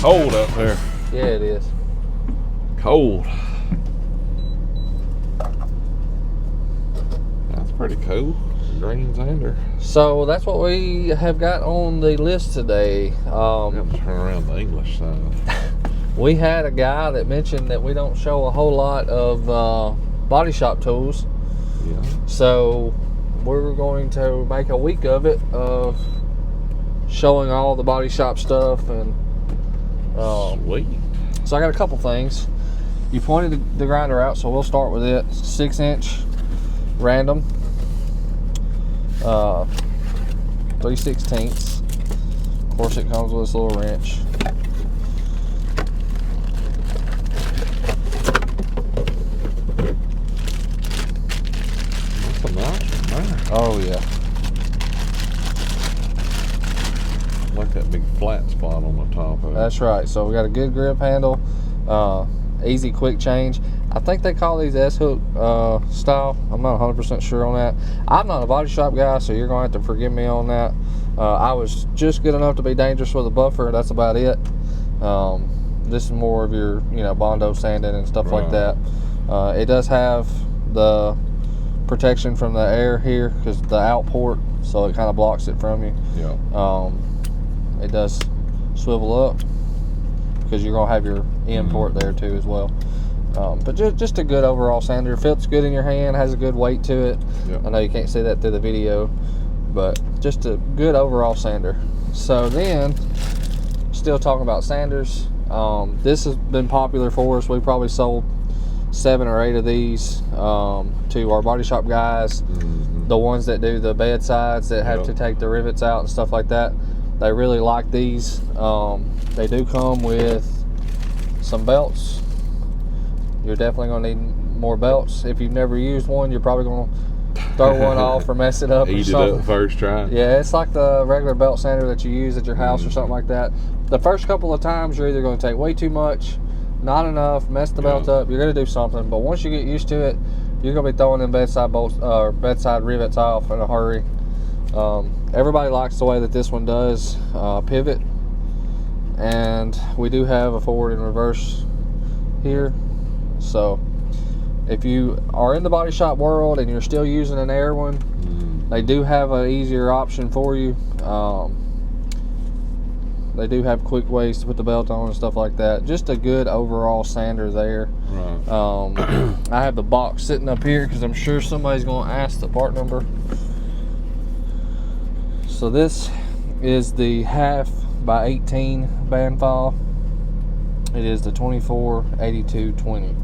cold up there. Yeah, it is. Cold. That's pretty cool. Green sander. So that's what we have got on the list today. Turn around the English side. We had a guy that mentioned that we don't show a whole lot of body shop tools. Yeah. So we're going to make a week of it of showing all the body shop stuff. And sweet. so I got a couple things. You pointed the grinder out, so we'll start with it. 6-inch random, 3/16. Of course, it comes with this little wrench. That's a nice one there. Oh yeah. Like that big flat spot on the top of it. That's right. So we got a good grip handle, easy quick change. I think they call these S-hook style. I'm not 100% sure on that. I'm not a body shop guy, so you're going to have to forgive me on that. I was just good enough to be dangerous with a buffer. That's about it. This is more of your, Bondo sanding and stuff like that. It does have the protection from the air here because the out port, so it kind of blocks it from you. Yeah. It does swivel up because you're gonna have your in port there too as well. But just a good overall sander. Feels good in your hand, has a good weight to it. Yep. I know you can't see that through the video, but just a good overall sander. So then, still talking about sanders, this has been popular for us. We probably sold 7 or 8 of these to our body shop guys, the ones that do the bedsides that have to take the rivets out and stuff like that. They really like these. They do come with some belts. You're definitely going to need more belts. If you've never used one, you're probably going to throw one off or mess it up. Eat it up first try. Yeah, it's like the regular belt sander that you use at your house or something like that. The first couple of times, you're either going to take way too much, not enough, mess the belt up. You're going to do something. But once you get used to it, you're going to be throwing them bedside bolts or bedside rivets off in a hurry. Everybody likes the way that this one does pivot, and we do have a forward and reverse here. So if you are in the body shop world and you're still using an air one, they do have an easier option for you. They do have quick ways to put the belt on and stuff like that. Just a good overall sander there. Right. I have the box sitting up here because I'm sure somebody's going to ask the part number. So this is the 1/2x18 band file. It is the 248220.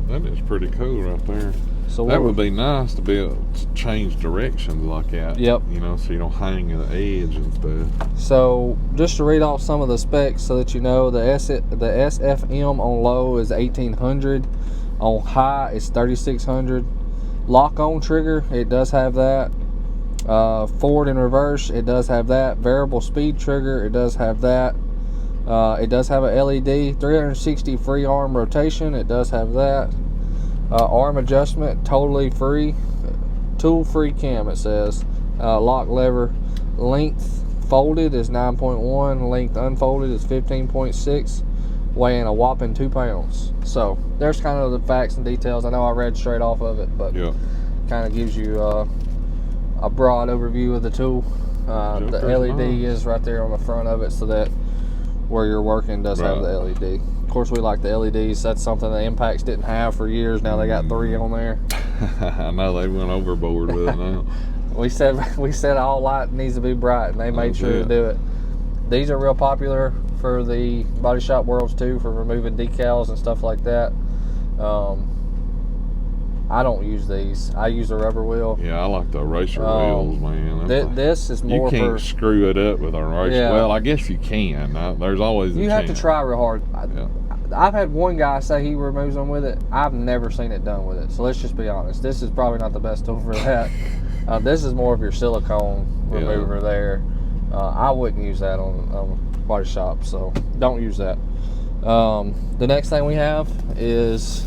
That is pretty cool right there. So that would be nice to be able to change directions like that. Yep. So you don't hang at the edge and stuff. So just to read off some of the specs so that you know, the SFM on low is 1800, on high is 3600. Lock on trigger, it does have that. Forward and reverse, it does have that. Variable speed trigger, it does have that. It does have a LED 360 free arm rotation, it does have that. Arm adjustment, totally free. Tool free cam, it says. Lock lever length folded is 9.1, length unfolded is 15.6, weighing a whopping 2 pounds. So there's kind of the facts and details. I know I read straight off of it, but kind of gives you a broad overview of the tool. The LED is right there on the front of it, so that where you're working does have the LED. Of course, we like the LEDs. That's something that Impacts didn't have for years. Now they got 3 on there. I know they went overboard with it now. we said all light needs to be bright, and they made sure to do it. These are real popular for the body shop worlds too, for removing decals and stuff like that. I don't use these. I use a rubber wheel. Yeah, I like the eraser wheels, man. This is more you can't screw it up with an eraser. Yeah. Well, I guess you can. There's always you have to try real hard. I've had one guy say he removes them with it. I've never seen it done with it. So let's just be honest. This is probably not the best tool for that. This is more of your silicone remover there. I wouldn't use that on body shop, so don't use that. The next thing we have is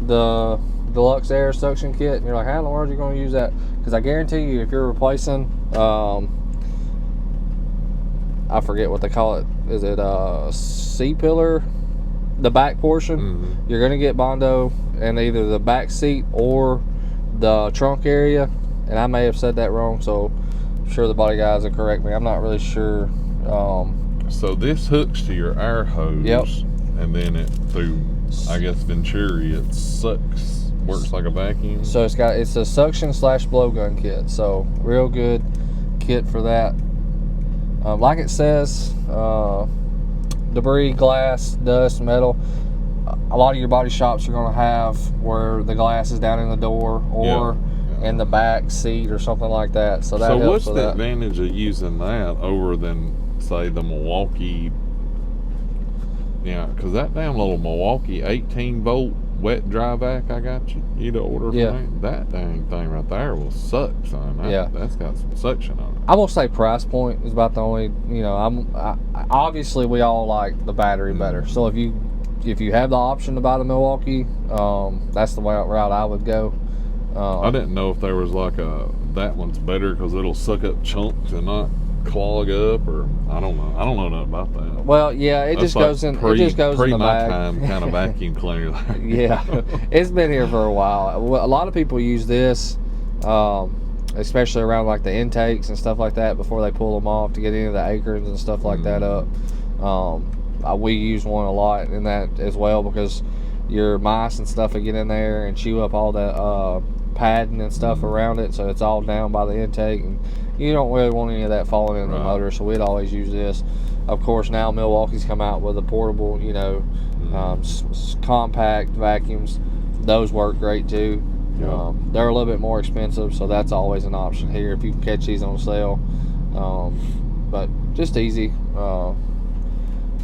the Deluxe air suction kit, and you're like, how in the world are you going to use that? Because I guarantee you, if you're replacing I forget what they call it. Is it C-pillar? The back portion, you're going to get Bondo in either the back seat or the trunk area. And I may have said that wrong, so I'm sure the body guys will correct me. I'm not really sure. So this hooks to your air hose. Yep. And then it, through, I guess, Venturi, it sucks, works like a vacuum. So it's a suction / blowgun kit. So real good kit for that. Like it says, debris, glass, dust, metal. A lot of your body shops are going to have where the glass is down in the door or in the back seat or something like that. So that helps. So what's with the that. advantage of using that over than, say, the Milwaukee? Yeah, because that damn little Milwaukee 18-volt wet dry vac I got you to order from me, that dang thing right there will suck, son. That's got some suction on it. I will say price point is about the only, you know, obviously we all like the battery better. So if you have the option to buy the Milwaukee, that's the route I would go. I didn't know if there was like that one's better because it'll suck up chunks and not clog up, or I don't know. I don't know nothing about that. Well, yeah, it just goes in. It just goes in the bag. Time kind of vacuum cleaner. Yeah, it's been here for a while. A lot of people use this, especially around like the intakes and stuff like that before they pull them off to get into the aprons and stuff like that up. We use one a lot in that as well because your mice and stuff will get in there and chew up all the padding and stuff around it, so it's all down by the intake, and you don't really want any of that falling in the motor. So we'd always use this. Of course, now Milwaukee's come out with a portable, you know, compact vacuums. Those work great too. They're a little bit more expensive, so that's always an option here if you can catch these on sale. But just easy.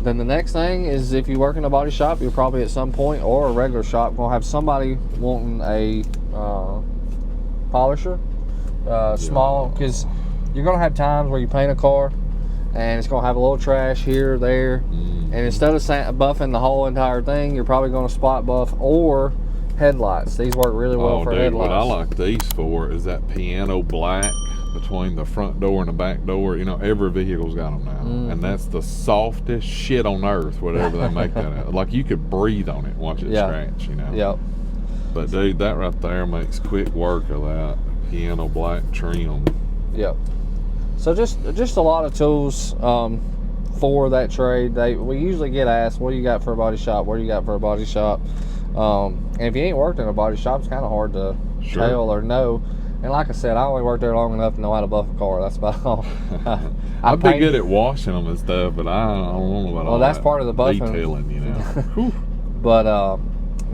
Then the next thing is, if you work in a body shop, you're probably at some point, or a regular shop, gonna have somebody wanting a polisher, small, because you're gonna have times where you paint a car and it's gonna have a little trash here or there, and instead of buffing the whole entire thing, you're probably gonna spot buff or headlights. These work really well for headlights. What I like these for is that piano black between the front door and the back door. You know, every vehicle's got them now, and that's the softest shit on earth, whatever they make that out. Like, you could breathe on it, watch it scratch, you know. Yep. But dude, that right there makes quick work of that piano black trim. Yep. So just a lot of tools for that trade. We usually get asked, what do you got for a body shop? What do you got for a body shop? And if you ain't worked in a body shop, it's kind of hard to tell or know. And like I said, I only worked there long enough to know how to buff a car. That's about all. I'd be good at washing them and stuff, but I don't know about all that's that part of the buffing. detailing, you know. But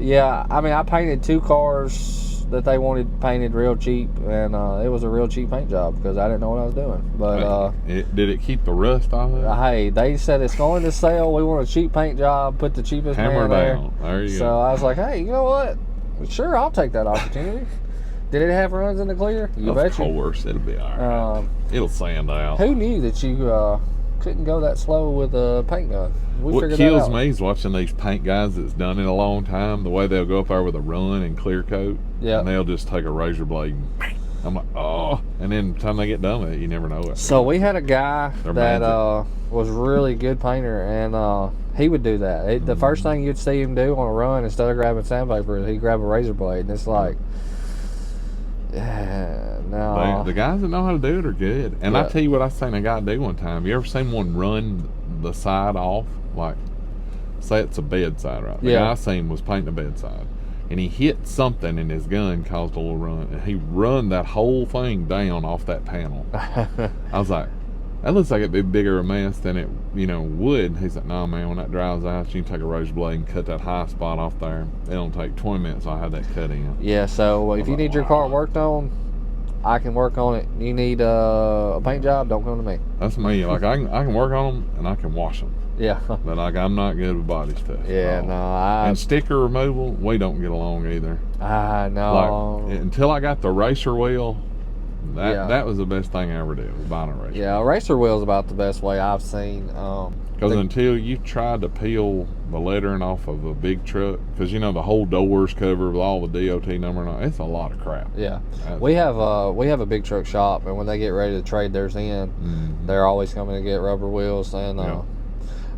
yeah, I mean, I painted 2 cars that they wanted painted real cheap, and it was a real cheap paint job because I didn't know what I was doing. But did it keep the rust off of it? Hey, they said it's going to sale. We want a cheap paint job. Put the cheapest Hammer man down. There you go. So I was like, hey, you know what? Sure, I'll take that opportunity. Did it have runs in the clear? You betcha. Of course, it'll be all right. It'll sand out. Who knew that you couldn't go that slow with a paint gun? What kills me is watching these paint guys that's done it a long time, the way they'll go up there with a run and clear coat, and they'll just take a razor blade and I'm like, oh, and then by the time they get done with it, you never know it. So we had a guy that was really good painter, and he would do that. The first thing you'd see him do on a run, instead of grabbing sandpaper, is he'd grab a razor blade, and it's like, no. The guys that know how to do it are good. And I tell you what I seen a guy do one time. You ever seen one run the side off? Like, say it's a bedside, right? The guy I seen was painting a bedside, and he hit something in his gun, caused a little run, and he run that whole thing down off that panel. I was like, that looks like it'd be bigger a mess than it, you know, would. He's like, no, man, when that dries out, you can take a razor blade and cut that high spot off there. It don't take 20 minutes. I'll have that cut in. Yeah, so if you need your car worked on, I can work on it. You need a paint job, don't come to me. That's me. Like, I can work on them and I can wash them. Yeah. But like, I'm not good with body stuff. Yeah, no. And sticker removal, we don't get along either. I know. Like, until I got the racer wheel, That was the best thing I ever did, was buying a racer. Yeah, a racer wheel is about the best way I've seen. Because until you tried to peel the lettering off of a big truck, because the whole door's covered with all the DOT number and all, it's a lot of crap. Yeah, we have a big truck shop, and when they get ready to trade theirs in, they're always coming to get rubber wheels. And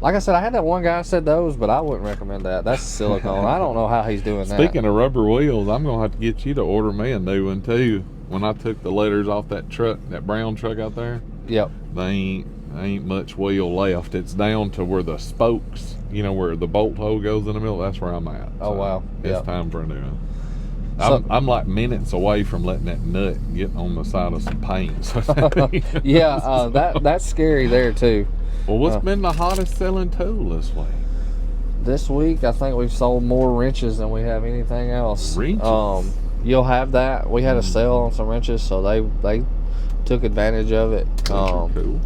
like I said, I had that one guy said those, but I wouldn't recommend that. That's silicone. I don't know how he's doing that. Speaking of rubber wheels, I'm gonna have to get you to order me a new one too. When I took the letters off that truck, that brown truck out there, they ain't much wheel left. It's down to where the spokes, where the bolt hole goes in the middle. That's where I'm at. Oh, wow. It's time for a new one. I'm like minutes away from letting that nut get on the side of some paint. Yeah, that's scary there too. Well, what's been the hottest selling tool this week? This week, I think we've sold more wrenches than we have anything else. Wrenches? You'll have that. We had a sale on some wrenches, so they took advantage of it. Cool.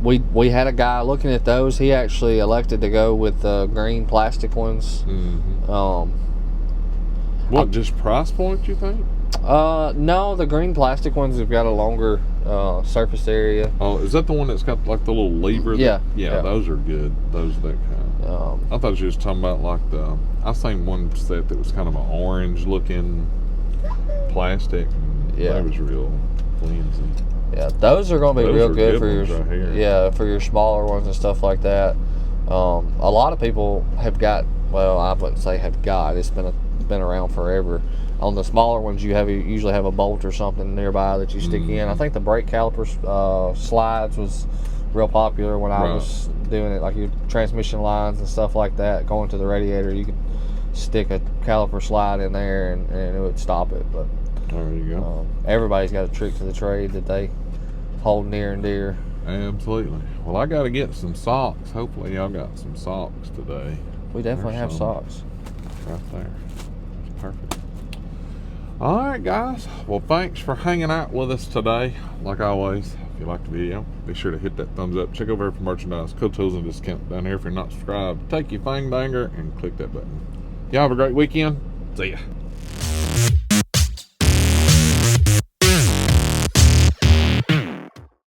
We had a guy looking at those. He actually elected to go with the green plastic ones. What, just price point, you think? No, the green plastic ones have got a longer surface area. Oh, is that the one that's got like the little lever? Yeah. Those are good. Those that kind. I thought you was talking about like I seen one set that was kind of an orange looking plastic. That was real flimsy. Yeah, those are going to be real good for your right for your smaller ones and stuff like that. A lot of people have got. Well, I wouldn't say have got. It's been around forever. On the smaller ones, you usually have a bolt or something nearby that you stick in. I think the brake caliper slides was real popular when I was doing it, like your transmission lines and stuff like that. Going to the radiator, you could stick a caliper slide in there and it would stop it. But there you go. Everybody's got a trick to the trade that they hold near and dear. Absolutely. Well, I got to get some socks. Hopefully, y'all got some socks today. We definitely have socks. Right there. That's perfect. All right, guys. Well, thanks for hanging out with us today. Like always, if you like the video, be sure to hit that thumbs up. Check over here for merchandise, code tools and discount down here. If you're not subscribed, take your thing danger and click that button. Y'all have a great weekend. See ya.